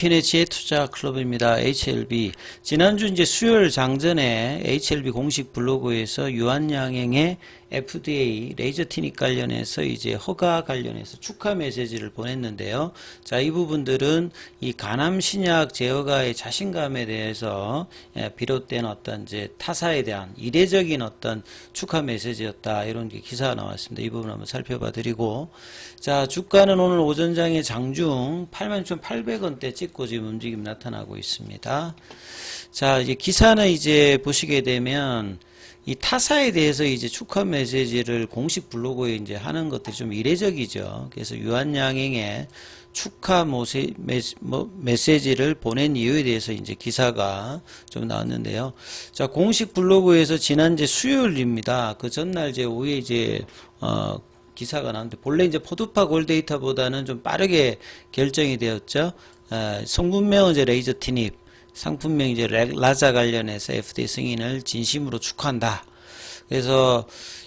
킨의 지혜투자 클럽입니다. HLB. 지난주 이제 수요일 장전에 HLB 공식 블로그에서 유한양행의 FDA 레이저 티닉 관련해서 이제 허가 관련해서 축하 메시지를 보냈는데요. 자, 이 부분들은 이 간암 신약 제어가의 자신감에 대해서 비롯된 어떤 이제 타사에 대한 이례적인 어떤 축하 메시지였다. 이런 게 기사가 나왔습니다. 이 부분 한번 살펴봐 드리고. 자, 주가는 오늘 오전장에 장중 86,800원대 찍고 지금 움직임 나타나고 있습니다. 자, 이제 기사는 이제 보시게 되면 이 타사에 대해서 이제 축하 메시지를 공식 블로그에 이제 하는 것들이 좀 이례적이죠. 그래서 유한양행의 축하 메시지를 보낸 이유에 대해서 이제 기사가 좀 나왔는데요. 자, 공식 블로그에서 지난 이제 수요일입니다. 그 전날 이제 오후에 이제 기사가 나왔는데 본래 이제 포드파 골데이터보다는 좀 빠르게 결정이 되었죠. 성분명 이제 레이저 티닙, 상품명 이제 라자 관련해서 FDA 승인을 진심으로 축하한다. 그래서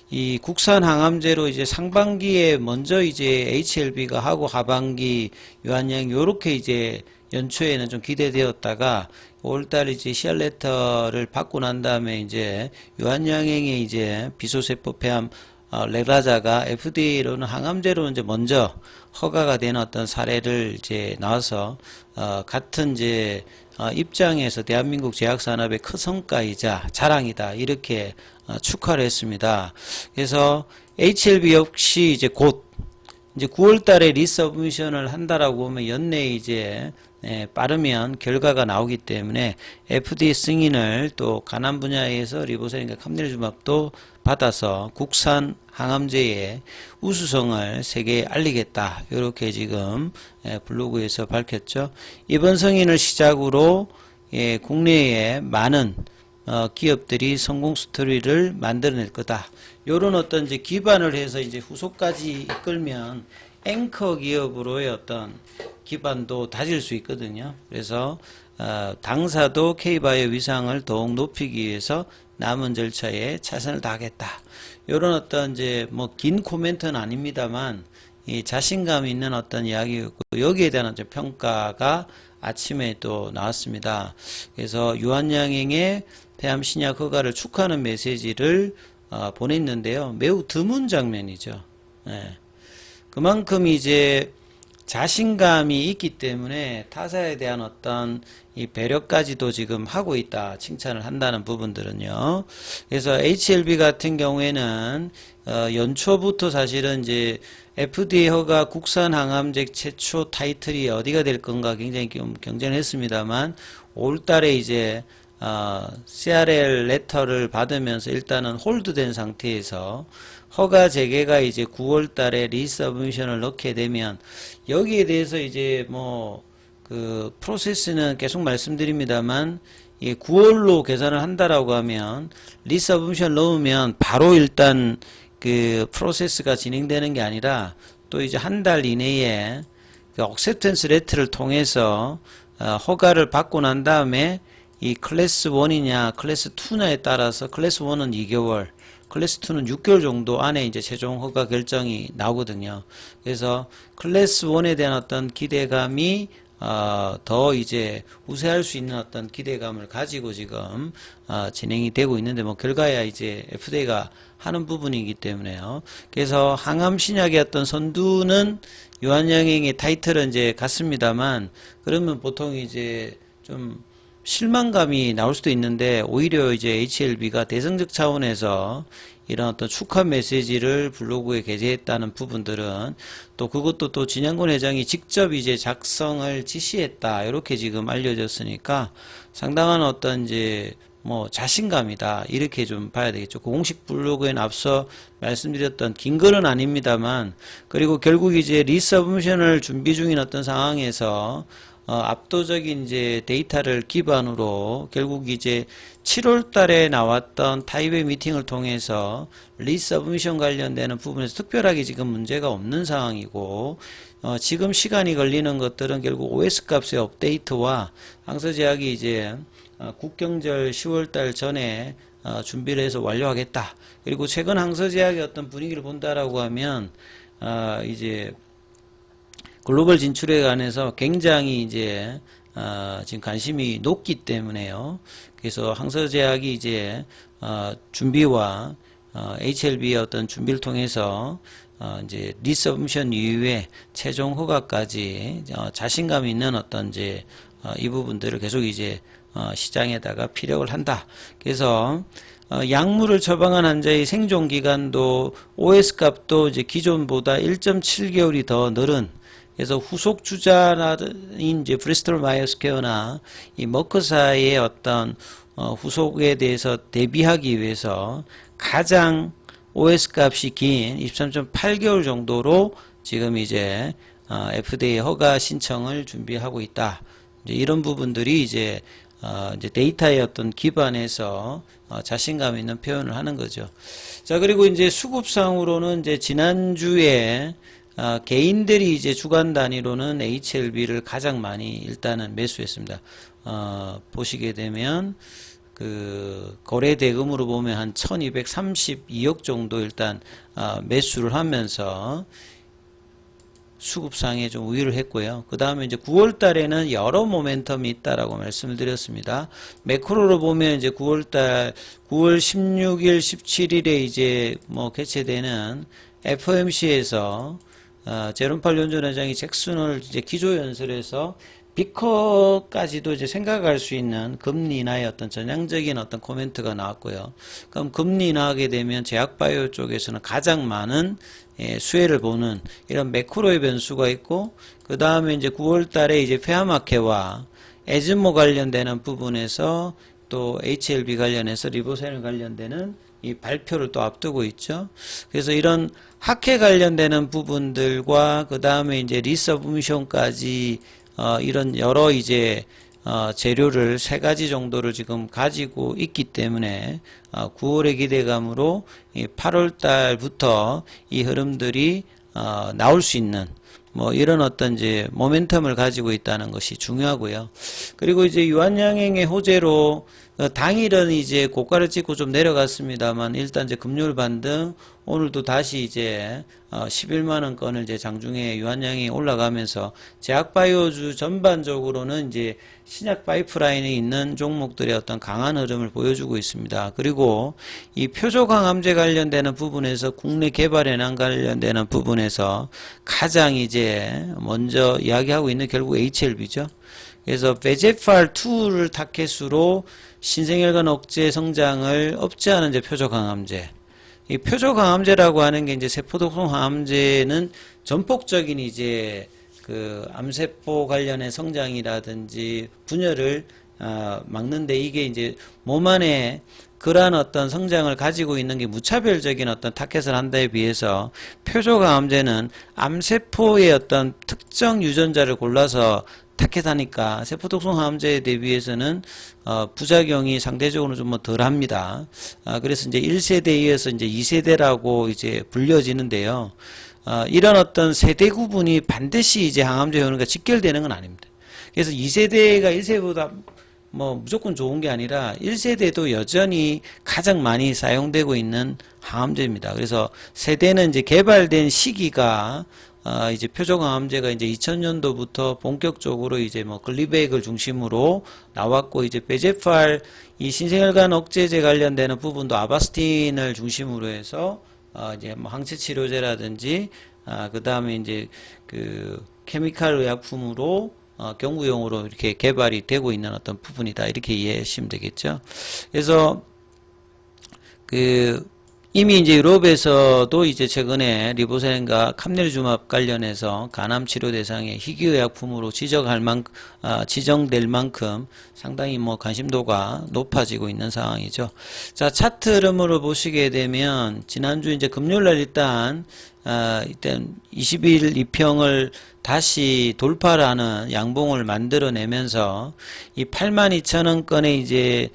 이 국산 항암제로 이제 상반기에 먼저 이제 HLB가 하고 하반기 유한양 요렇게 이제 연초에는 좀 기대되었다가 5월달 이제 CR 레터를 받고 난 다음에 이제 유한양행의 이제 비소세포 폐암 레라자가 FDA로는 항암제로 이제 먼저 허가가 된 어떤 사례를 이제 나와서 같은 이제 입장에서 대한민국 제약산업의 큰 성과이자 자랑이다 이렇게 축하를 했습니다. 그래서 HLB 역시 이제 곧 이제 9월달에 리서브미션을 한다라고 하면 연내에 이제 빠르면 결과가 나오기 때문에 FDA 승인을 또 간암 분야에서 리보세린과 감리주맙도 받아서 국산 항암제의 우수성을 세계에 알리겠다. 이렇게 지금 블로그에서 밝혔죠. 이번 승인을 시작으로 국내에 많은 기업들이 성공 스토리를 만들어낼 거다. 요런 어떤 이제 기반을 해서 이제 후속까지 이끌면 앵커 기업으로의 어떤 기반도 다질 수 있거든요. 그래서 당사도 K바이오 위상을 더욱 높이기 위해서 남은 절차에 최선을 다하겠다. 요런 어떤 이제 뭐 긴 코멘트는 아닙니다만 이 자신감 있는 어떤 이야기였고 여기에 대한 어떤 평가가 아침에 또 나왔습니다. 그래서 유한양행의 폐암 신약 허가를 축하하는 메시지를 보냈는데요. 매우 드문 장면이죠. 그만큼 이제 자신감이 있기 때문에 타사에 대한 어떤 이 배려까지도 지금 하고 있다. 칭찬을 한다는 부분들은요. 그래서 HLB 같은 경우에는 연초부터 사실은 이제 FDA 허가 국산 항암제 최초 타이틀이 어디가 될 건가 굉장히 좀 경쟁을 했습니다만 5월달에 이제 CRL 레터를 받으면서 일단은 홀드된 상태에서 허가 재개가 이제 9월 달에 리서브미션을 넣게 되면 여기에 대해서 이제 뭐 그 프로세스는 계속 말씀드립니다만 9월로 계산을 한다라고 하면 리서브미션 넣으면 바로 일단 그 프로세스가 진행되는 게 아니라 또 이제 한 달 이내에 그 억셉턴스 레터를 통해서 허가를 받고 난 다음에 이 클래스 1이냐 클래스 2냐에 따라서 클래스 1은 2개월 클래스 2는 6개월 정도 안에 이제 최종 허가 결정이 나오거든요. 그래서 클래스 1에 대한 어떤 기대감이 더 이제 우세할 수 있는 어떤 기대감을 가지고 지금 진행이 되고 있는데 뭐 결과야 이제 FDA가 하는 부분이기 때문에요. 그래서 항암 신약의 어떤 선두는 유한양행의 타이틀은 이제 같습니다만 그러면 보통 이제 좀 실망감이 나올 수도 있는데 오히려 이제 HLB가 대승적 차원에서 이런 어떤 축하 메시지를 블로그에 게재했다는 부분들은 또 그것도 또 진양곤 회장이 직접 이제 작성을 지시했다 이렇게 지금 알려졌으니까 상당한 어떤 이제 뭐 자신감이다 이렇게 좀 봐야 되겠죠. 공식 블로그에는 앞서 말씀드렸던 긴 글은 아닙니다만 그리고 결국 이제 리서브미션을 준비 중인 어떤 상황에서 압도적인 이제 데이터를 기반으로 결국 이제 7월 달에 나왔던 타이베이 미팅을 통해서 리서브미션 관련되는 부분에서 특별하게 지금 문제가 없는 상황이고 지금 시간이 걸리는 것들은 결국 OS 값의 업데이트와 항서제약이 이제 국경절 10월 달 전에 준비를 해서 완료하겠다. 그리고 최근 항서제약의 어떤 분위기를 본다라고 하면 이제 글로벌 진출에 관해서 굉장히 이제 지금 관심이 높기 때문에요. 그래서 항서제약이 이제 준비와 HLB의 어떤 준비를 통해서 이제 리서브미션 이후에 최종 허가까지 자신감 있는 어떤 이제 이 부분들을 계속 이제 시장에다가 피력을 한다. 그래서 약물을 처방한 환자의 생존 기간도 OS 값도 이제 기존보다 1.7개월이 더 늘은, 그래서 후속 주자인 이제 브리스톨 마이어스퀘어나 이 머크사의 어떤 후속에 대해서 대비하기 위해서 가장 OS 값이 긴 23.8개월 정도로 지금 이제 FDA 허가 신청을 준비하고 있다. 이제 이런 부분들이 이제 데이터의 어떤 기반에서 자신감 있는 표현을 하는 거죠. 자, 그리고 이제 수급상으로는 이제 지난주에 개인들이 이제 주간 단위로는 HLB를 가장 많이 일단은 매수했습니다. 보시게 되면 그 거래 대금으로 보면 한 1232억 정도 일단 매수를 하면서 수급상에 좀 우위를 했고요. 그 다음에 이제 9월 달에는 여러 모멘텀이 있다라고 말씀을 드렸습니다. 매크로로 보면 이제 9월 16일, 17일에 이제 뭐 개최되는 FOMC에서 제롬 팔 연준회장이 잭슨홀 이제 기조연설에서 비커까지도 이제 생각할 수 있는 금리 인하의 어떤 전향적인 어떤 코멘트가 나왔고요. 그럼 금리 인하하게 되면 제약바이오 쪽에서는 가장 많은 수혜를 보는 이런 매크로의 변수가 있고, 그 다음에 이제 9월 달에 이제 페아마케와 에즈모 관련되는 부분에서 또 HLB 관련해서 리보세럴 관련되는 이 발표를 또 앞두고 있죠. 그래서 이런 학회 관련되는 부분들과 그 다음에 이제 리서브미션까지 이런 여러 이제 재료를 세 가지 정도를 지금 가지고 있기 때문에 9월의 기대감으로 8월 달부터 이 흐름들이 나올 수 있는 뭐 이런 어떤 이제 모멘텀을 가지고 있다는 것이 중요하고요. 그리고 이제 유한양행의 호재로 당일은 이제 고가를 찍고 좀 내려갔습니다만 일단 이제 금요일 반등, 오늘도 다시 이제 11만원권을 이제 장중에 유한양행이 올라가면서 제약바이오주 전반적으로는 이제 신약 파이프라인에 있는 종목들의 어떤 강한 흐름을 보여주고 있습니다. 그리고 이 표적항암제 관련되는 부분에서 국내 개발 현황 관련되는 부분에서 가장 이제 먼저 이야기하고 있는 결국 HLB죠. 그래서 VEGFR2를 타켓으로 신생혈관 억제 성장을 억제하는 이제 표적항암제. 이 표적항암제라고 하는 게 이제 세포독성 항암제는 전폭적인 이제 그 암세포 관련의 성장이라든지 분열을 막는데, 이게 이제 몸 안에 그러한 어떤 성장을 가지고 있는 게 무차별적인 어떤 타켓을 한다에 비해서 표적항암제는 암세포의 어떤 특정 유전자를 골라서 타켓하니까 세포독성 항암제에 대비해서는 부작용이 상대적으로 좀 뭐 덜합니다. 그래서 이제 1세대에 이어서 이제 2세대라고 이제 불려지는데요. 이런 어떤 세대 구분이 반드시 이제 항암제 효능과 직결되는 건 아닙니다. 그래서 2세대가 1세대보다 뭐 무조건 좋은 게 아니라 1세대도 여전히 가장 많이 사용되고 있는 항암제입니다. 그래서 세대는 이제 개발된 시기가 이제 표적항암제가 이제 2000년도부터 본격적으로 이제 뭐 글리백을 중심으로 나왔고, 이제 베제팔 이 신생혈관 억제제 관련되는 부분도 아바스틴을 중심으로 해서 이제 뭐 항체 치료제라든지 그 다음에 이제 그 케미칼 의약품으로 경구용으로 이렇게 개발이 되고 있는 어떤 부분이다, 이렇게 이해하시면 되겠죠. 그래서 이미 이제 유럽에서도 이제 최근에 리보세린과 캄넬주맙 관련해서 간암 치료 대상의 희귀의약품으로 지정될 만큼 상당히 뭐 관심도가 높아지고 있는 상황이죠. 자, 차트 흐름으로 보시게 되면 지난주 이제 금요일날 일단 20일 이평을 다시 돌파를 하는 양봉을 만들어내면서 이 82,000원권의 이제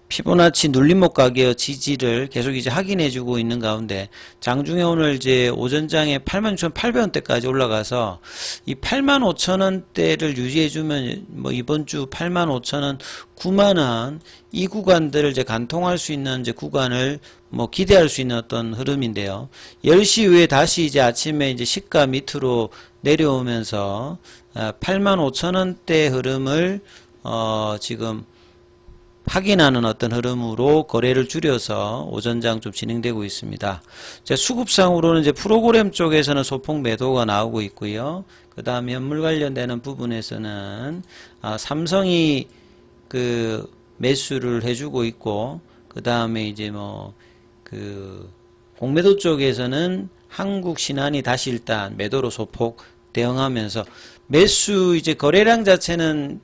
피보나치 눌림목 가격 지지를 계속 이제 확인해주고 있는 가운데 장중에 오늘 이제 오전장에 86,800원대까지 올라가서 이 85,000원대를 유지해주면 뭐 이번 주 85,000원, 9만원 이 구간들을 이제 간통할 수 있는 이제 구간을 뭐 기대할 수 있는 어떤 흐름인데요. 10시 이후에 다시 이제 아침에 이제 시가 밑으로 내려오면서 85,000원대 흐름을 지금 확인하는 어떤 흐름으로 거래를 줄여서 오전장 좀 진행되고 있습니다. 수급상으로는 이제 프로그램 쪽에서는 소폭 매도가 나오고 있고요. 그 다음에 현물 관련되는 부분에서는 삼성이 그 매수를 해주고 있고, 그 다음에 이제 공매도 쪽에서는 한국 신한이 다시 일단 매도로 소폭 대응하면서 매수 이제 거래량 자체는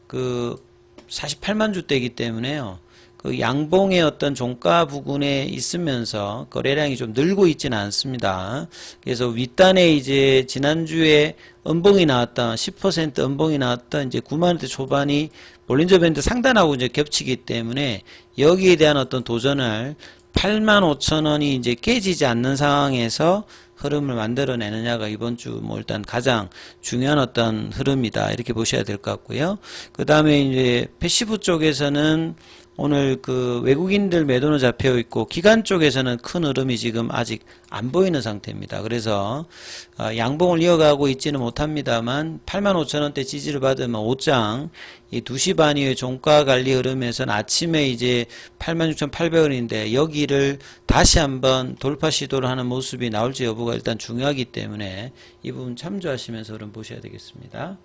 48만 주대이기 때문에요. 그 양봉의 어떤 종가 부근에 있으면서 거래량이 좀 늘고 있지는 않습니다. 그래서 윗단에 이제 지난주에 음봉이 나왔던 10% 음봉이 나왔던 이제 9만 원대 초반이 볼린저 밴드 상단하고 이제 겹치기 때문에 여기에 대한 어떤 도전을 85,000원이 이제 깨지지 않는 상황에서 흐름을 만들어내느냐가 이번 주 일단 가장 중요한 어떤 흐름이다, 이렇게 보셔야 될 것 같고요. 그 다음에 이제 패시브 쪽에서는 오늘 외국인들 매도는 잡혀 있고, 기관 쪽에서는 큰 흐름이 지금 아직 안 보이는 상태입니다. 그래서 양봉을 이어가고 있지는 못합니다만 85,000원대 지지를 받으면 5장 이 2시 반 이후에 종가 관리 흐름에서는 아침에 이제 86,800원인데 여기를 다시 한번 돌파 시도를 하는 모습이 나올지 여부가 일단 중요하기 때문에 이 부분 참조하시면서 흐름 보셔야 되겠습니다.